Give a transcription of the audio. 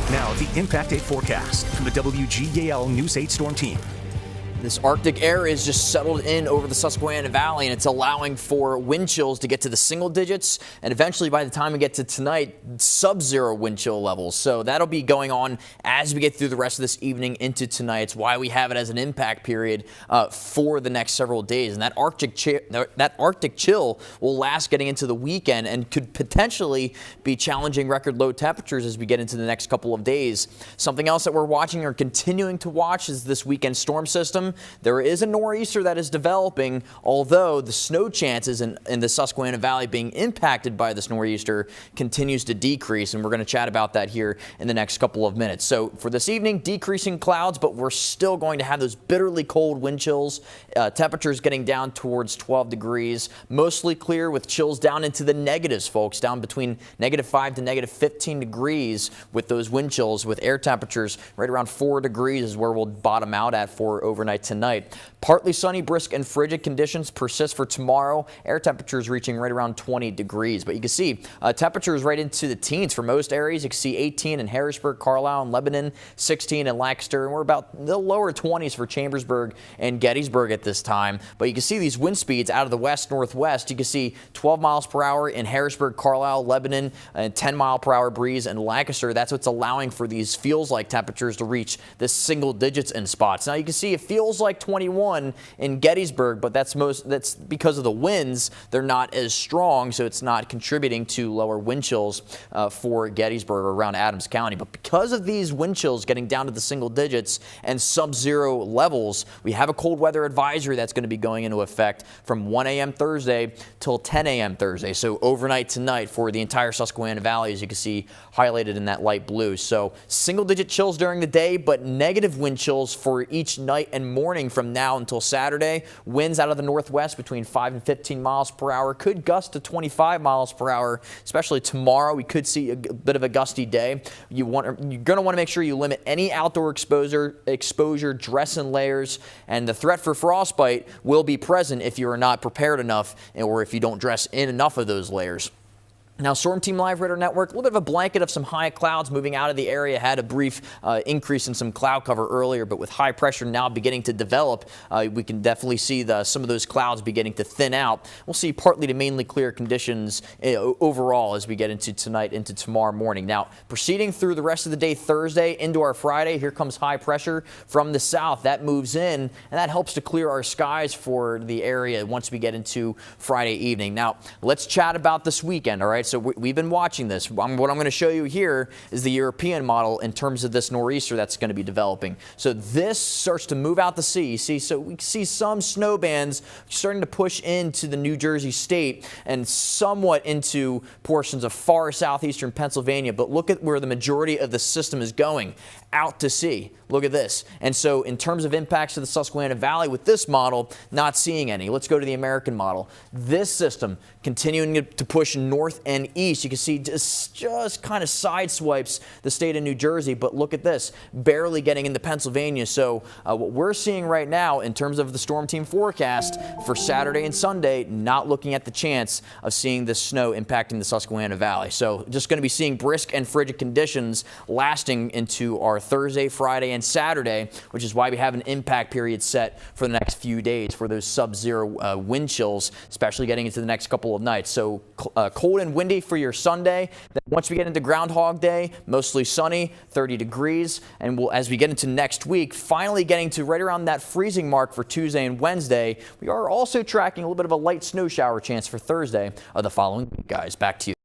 Now, the Impact 8 forecast from the WGAL News 8 Storm Team. This Arctic air is just settled in over the Susquehanna Valley, and it's allowing for wind chills to get to the single digits, and eventually by the time we get to tonight, sub-zero wind chill levels. So that'll be going on as we get through the rest of this evening into tonight. It's why we have it as an impact period for the next several days. And that Arctic chill will last getting into the weekend and could potentially be challenging record low temperatures as we get into the next couple of days. Something else that we're watching or continuing to watch is this weekend storm system. There is a nor'easter that is developing, although the snow chances in the Susquehanna Valley being impacted by this nor'easter continues to decrease, and we're going to chat about that here in the next couple of minutes. So for this evening, decreasing clouds, but we're still going to have those bitterly cold wind chills. Temperatures getting down towards 12 degrees, mostly clear with chills down into the negatives, folks, down between -5 to -15 degrees with those wind chills, with air temperatures right around 4 degrees is where we'll bottom out at for overnight tonight. Partly sunny, brisk, and frigid conditions persist for tomorrow. Air temperatures reaching right around 20 degrees. But you can see temperatures right into the teens for most areas. You can see 18 in Harrisburg, Carlisle, and Lebanon, 16 in Lancaster, and we're about the lower 20s for Chambersburg and Gettysburg at this time. But you can see these wind speeds out of the west-northwest. You can see 12 miles per hour in Harrisburg, Carlisle, Lebanon, and 10-mile-per-hour breeze in Lancaster. That's what's allowing for these feels-like temperatures to reach this single digits in spots. Now you can see it feels like 21 in Gettysburg, but that's because of the winds. They're not as strong, so it's not contributing to lower wind chills for Gettysburg or around Adams County. But because of these wind chills getting down to the single digits and sub-zero levels, we have a cold weather advisory that's going to be going into effect from 1 a.m. Thursday till 10 a.m. Thursday. So overnight tonight for the entire Susquehanna Valley, as you can see highlighted in that light blue. So single-digit chills during the day, but negative wind chills for each night and morning from now until Saturday. Winds out of the northwest between 5 and 15 miles per hour, could gust to 25 miles per hour, especially tomorrow. We could see a bit of a gusty day. You're going to want to make sure you limit any outdoor exposure, dress in layers, and the threat for frostbite will be present if you are not prepared enough or if you don't dress in enough of those layers. Now, Storm Team Live Radar Network, a little bit of a blanket of some high clouds moving out of the area. Had a brief increase in some cloud cover earlier, but with high pressure now beginning to develop, we can definitely see some of those clouds beginning to thin out. We'll see partly to mainly clear conditions overall as we get into tonight, into tomorrow morning. Now, proceeding through the rest of the day Thursday into our Friday, here comes high pressure from the south. That moves in, and that helps to clear our skies for the area once we get into Friday evening. Now, let's chat about this weekend, all right? So we've been watching this. What I'm going to show you here is the European model in terms of this nor'easter that's going to be developing. So this starts to move out to sea. You see, so we see some snow bands starting to push into the New Jersey state and somewhat into portions of far southeastern Pennsylvania. But look at where the majority of the system is going, out to sea. Look at this. And so in terms of impacts to the Susquehanna Valley with this model, not seeing any. Let's go to the American model. This system continuing to push north and east. You can see just kind of side swipes the state of New Jersey, but look at this, barely getting into Pennsylvania. So what we're seeing right now in terms of the Storm Team forecast for Saturday and Sunday, not looking at the chance of seeing this snow impacting the Susquehanna Valley. So just going to be seeing brisk and frigid conditions lasting into our Thursday, Friday, and Saturday, which is why we have an impact period set for the next few days for those sub-zero wind chills, especially getting into the next couple of nights. So cold and windy for your Sunday. Then once we get into Groundhog Day, mostly sunny, 30 degrees. And as we get into next week, finally getting to right around that freezing mark for Tuesday and Wednesday, we are also tracking a little bit of a light snow shower chance for Thursday of the following week, guys. Back to you.